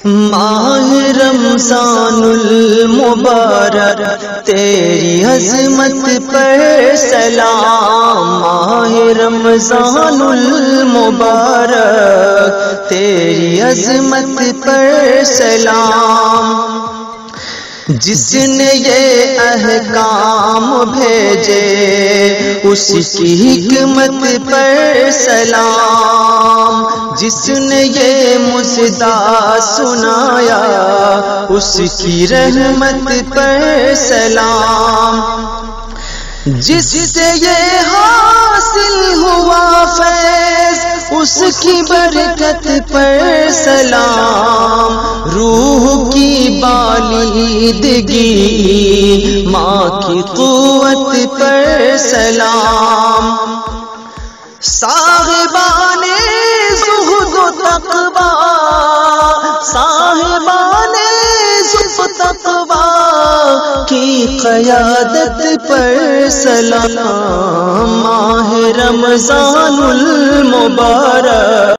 ماہ رمضان المبارک تیری عظمت پر سلام، ماہ رمضان المبارک تیری عظمت پر سلام۔ جس نے یہ احکام بھیجے اس کی حکمت پر سلام، جس نے یہ مژدہ سنایا اس کی رحمت پر سلام، جس سے یہ حاصل ہوا فیض اس کی برکت پر سلام، روح کی بالیدگی ماں کی قوت پر سلام، صاحبان زہد و تقوی، صاحبان زہد و تقوی کی قیادت پر سلام، ماہ رمضان المبارک